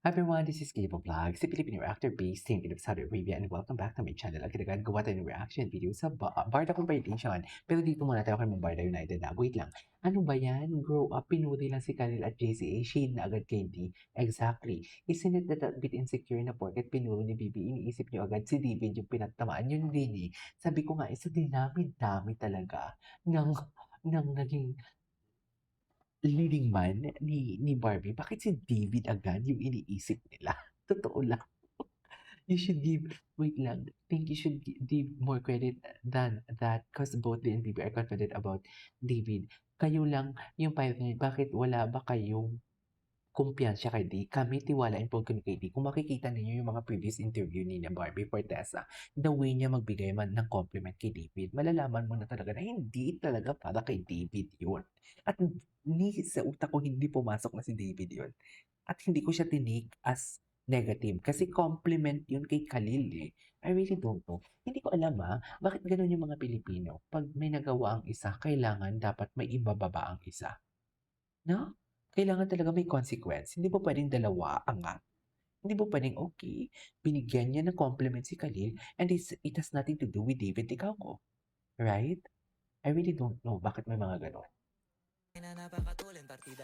Hi everyone, this is Gable Vlog, si Filipino actor based in Saudi Arabia, and welcome back to my channel. Agad-agad gawa tayo ng reaction video sa Barda Competition. Pero dito muna tayo kay Barda United na. Wait lang, ano ba yan? Grow up, pinuri lang si Khalil at JCA, shade na agad kay D. Exactly. Isn't it that a bit insecure na porket pinuro ni Bibi, iniisip niyo agad si David yung pinatamaan? Yun din eh. Sabi ko nga, isa dinami-dami talaga ng naging leading man ni Barbie, bakit si David agad yung iniisip nila? Totoo lang. You should give, wait lang, think you should give more credit than that because both D and Bibi are confident about David. Kayo lang yung pioneer, bakit wala ba kayong kumpiyansa kay D? Kami tiwalain po kami kay D. Kung makikita ninyo yung mga previous interview ni na Barbie Fortesa, the way niya magbigay man ng compliment kay David, malalaman mo na talaga na hindi talaga para kay David yun. At ni sa utak ko hindi pumasok na si David yun. At hindi ko siya tinik as negative. Kasi compliment yun kay Khalil eh. I really don't know. Hindi ko alam bakit ganun yung mga Pilipino. Pag may nagawa ang isa, kailangan dapat may ibababa ang isa. No? Kailangan talaga may consequence. Hindi po pwedeng dalawa angat. Hindi po pwedeng, okay, binigyan niya ng compliment si Khalil and it has nothing to do with David ikaw ko. Right? I really don't know bakit may mga ganon.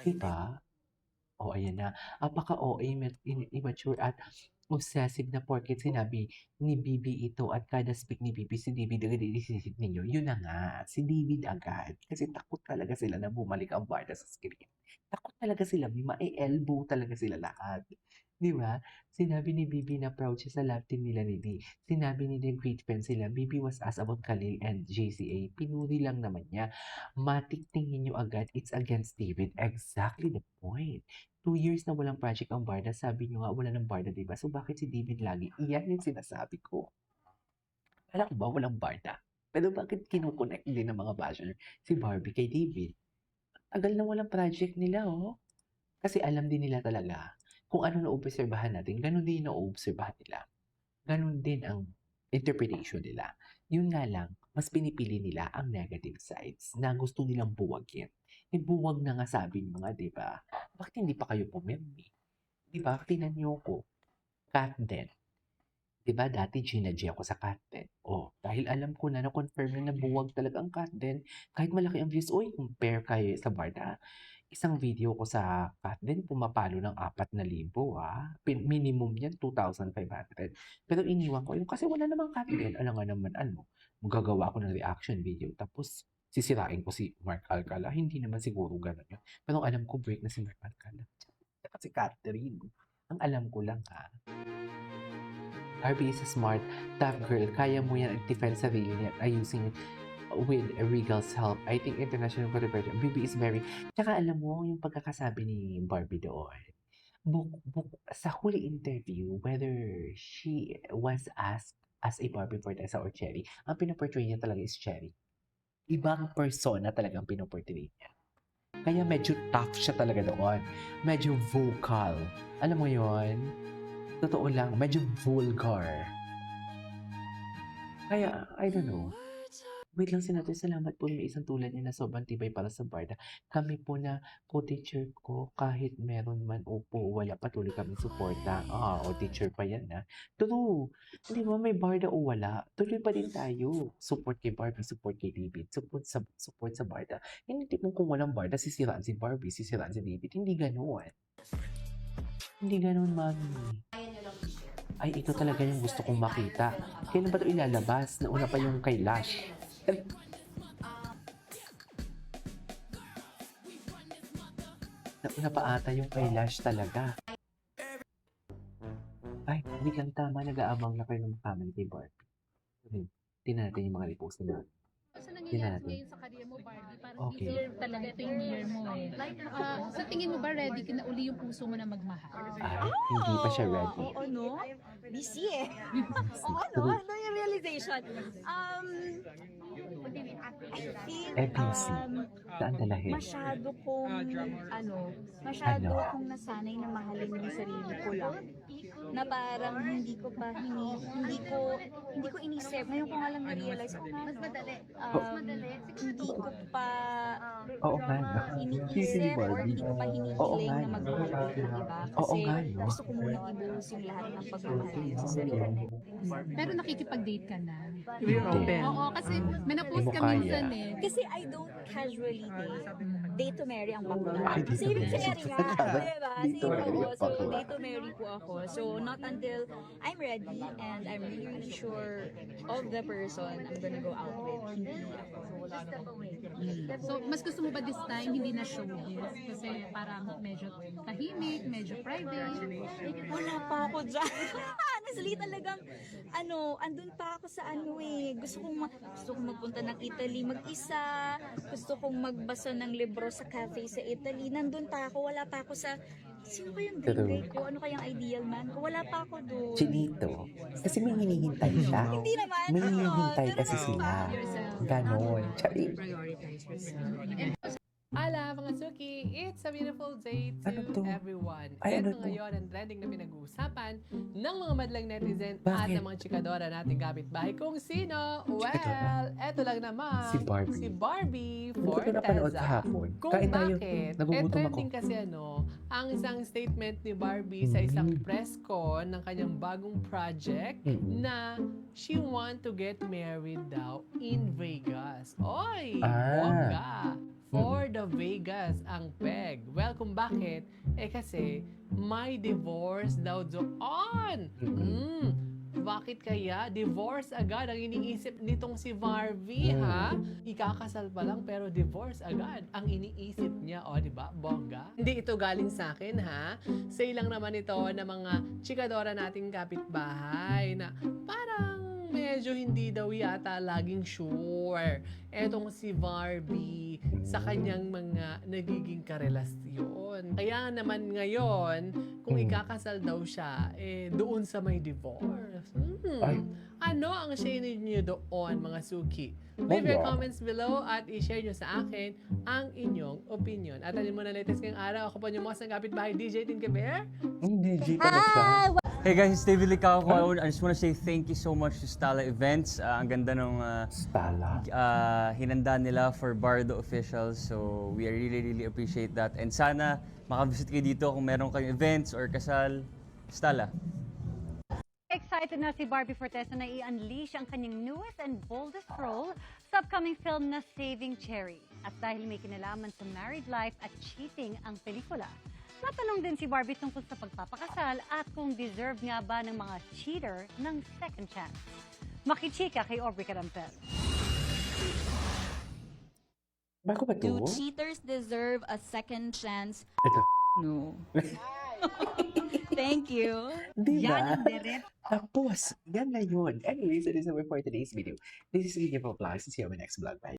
Diba? O ayan na, apaka-OA, immature at obsessive na porket sinabi ni Bibi ito at kada speak ni Bibi si David agad inisisip ninyo. Yun na nga, si David agad. Kasi takot talaga sila na bumalik ang Barda sa screen. Takot talaga sila, may ma-elbow talaga sila lahat. Di ba? Sinabi ni Bibi na proud siya sa love team nila ni D. Sinabi ni D great friends sila. Bibi was asked about Khalil and JCA. Pinuri lang naman niya. Matik tingin nyo agad, it's against David. Exactly the point. 2 years na walang project ang Barda, sabi niyo nga wala ng Barda, di ba? So bakit si David lagi? Iyan yung sinasabi ko. Alam ko ba walang Barda? Pero bakit kinukonect din ng mga basher si Barbie kay David? Tagal na walang project nila, oh. Kasi alam din nila talaga kung ano naobserbahan natin, ganun din naobserbahan nila. Ganun din ang interpretation nila. Yun nga lang, mas pinipili nila ang negative sides na gusto nilang buwagin. Eh, buwag na nga sabi nyo nga, di ba? Bakit hindi pa kayo pumirmi? Di ba? Tingnan niyo ko. Katden. Di ba dati ginadya ako sa Katden? Oh, dahil alam ko na na-confirm na buwag talaga ang Katden. Kahit malaki ang views, uy, compare kayo sa Barda. Isang video ko sa Katden, pumapalo ng 4,000 Minimum yan, 2,500. Pero iniwan ko yun kasi wala namang Katden. Alam nga naman, magagawa ko ng reaction video. Tapos, sisirain ko si Mark Alcala. Hindi naman siguro gano'n yun. Pero alam ko, break na si Mark Alcala. Kasi Catherine. Ang alam ko lang Barbie is a smart, tough girl. Kaya mo yan i-defend sarili niya using with Regal's help. I think international collaboration. Bibi is very... Tsaka alam mo, yung pagkakasabi ni Barbie doon, sa huli interview, whether she was asked as a Barbie Fortesa or Cherry, ang pinaportray niya talaga is Cherry. Ibang persona talagang pinaportray niya. Kaya medyo tough siya talaga doon. Medyo vocal. Alam mo yon? Totoo lang, medyo vulgar. Kaya, I don't know. Wait lang sinabi, salamat po may isang tulad niya na sobrang tibay para sa Barda. Kami po na co-teacher ko, kahit meron man upo, wala, patuloy kami suporta. O teacher pa yan True. Di ba may Barda o wala? Tuloy pa din tayo. Support kay Barbie, support kay David, support sa Barda. Hindi tipong kung walang Barda, sisiraan si Barbie, sisiraan si David. Hindi ganoon. Hindi ganoon, mami. Ay, ito talaga yung gusto kong makita. Kailan ba ito ilalabas? Nauna pa yung kay Lash. Nauna pa ata yung kay Lash talaga. Ay, hindi lang tama. Nag-aabang na kayo ng family kay Barbie. Tingnan natin yung mga repost nila. Sa nangyayari ngayon sa career mo, Barbie, parang Okay. deserve talaga ito yung year mo sa tingin mo ba ready ka na uli yung puso mo na magmahal? Ay, hindi pa siya ready. Oo, no? Busy eh. True. Oo, no? Ano yung realization. I think, FPC. Saan dalahin? masyado kong, masyado Ano? akong nasanay na mahalin yung sarili ko lang. Na parang hindi ko inisip. Ngayon ko nga lang na-realize ko nga, Mas madali. hindi ko pa Oo nga, no? iniisip or hindi ko pa Oo hinihiling nga, na no? magmahal ulit ng iba. Oo Kasi nga, no? gusto ko munang ibuhos yung lahat ng pagmamahal ko sa sarili ko. Pero nakikipag-date ka na. You're open. Oo, kasi may na-post ka Hindi mo kaya. minsan eh. Kasi I don't casually date. Date to marry ang bakla. Ay, date to Saving marry. Cherry nga. Diba? Date to marry ang So, bakla. date to marry po ako. So, not until I'm ready and I'm really sure of the person I'm gonna go out with. Hindi ako. So, mas gusto mo ba this time hindi na showbiz? Kasi parang medyo tahimik, medyo private. Wala pa ako dyan. Honestly, talagang, andun pa ako sa gusto kong magpunta ng Italy mag-isa, gusto kong magbasa ng libro sa cafe sa Italy, nandun pa ako, wala pa ako sa, sino kayang dream guy ko? Ano kayang ideal man ko? Wala pa ako doon. Chinito. Kasi may hinihintay siya. Hindi naman, May hinihintay pero kasi ano sila. pa? Ganon. Chari. Ala, mga Suki, it's a beautiful day to Ano to? everyone. Ay, ano Ito to? ngayon ang trending na pinag-uusapan ng mga madlang netizen at Bakit? ng mga chikadora nating kapitbahay. Kung sino? Well, eto lang naman. Si Barbie. Si Barbie Hindi ko ito napanood Forteza. kahapon. Kung Kain tayo. bakit, Nagugutom ako. trending kasi ang isang statement ni Barbie sa isang press con ng kanyang bagong project Mm-mm. na she want to get married daw in Vegas. Oy, Ah. bongga! For the Vegas ang peg. Well, kung bakit? Kasi may divorce daw doon. Bakit kaya? Divorce agad ang iniisip nitong si Barbie, ha? Ikakasal pa lang pero divorce agad ang iniisip niya. O, di ba? Bongga. Hindi ito galing sa akin, ha? Say lang naman ito na mga chikadora nating kapitbahay na parang medyo hindi daw yata laging sure etong si Barbie sa kanyang mga nagiging karelasyon. Kaya naman ngayon, kung ikakasal daw siya, doon sa may divorce. Ay. Ano ang share niyo doon, mga Suki? Leave your Wala. comments below at i-share nyo sa akin ang inyong opinion. At alin mo na latest ngayong araw, ako po yung mga kapitbahay, DJ Tinkebear. Hindi, G pala siya. Hey guys, it's David Licao. I just want to say thank you so much to Stala Events. Ang ganda ng Stala. hinanda nila for Bardo officials. So we really appreciate that. And sana makavisit kayo dito kung meron kayong events or kasal. Stala. Excited na si Barbie Forteza na i-unleash ang kanyang newest and boldest role sa upcoming film na Saving Cherry. At dahil may kinalaman sa married life at cheating ang pelikula, natanong din si Barbie tungkol sa pagpapakasal at kung deserve nga ba ng mga cheater ng second chance. Makichika kay Aubrey Carampel. Bago ba Do to? cheaters deserve a second chance? Ito. No. Thank you. Di ba? Tapos, yan na yun. Anyways, that is our for today's video. This is Gigi Vlogs. See you on my next vlog. Bye.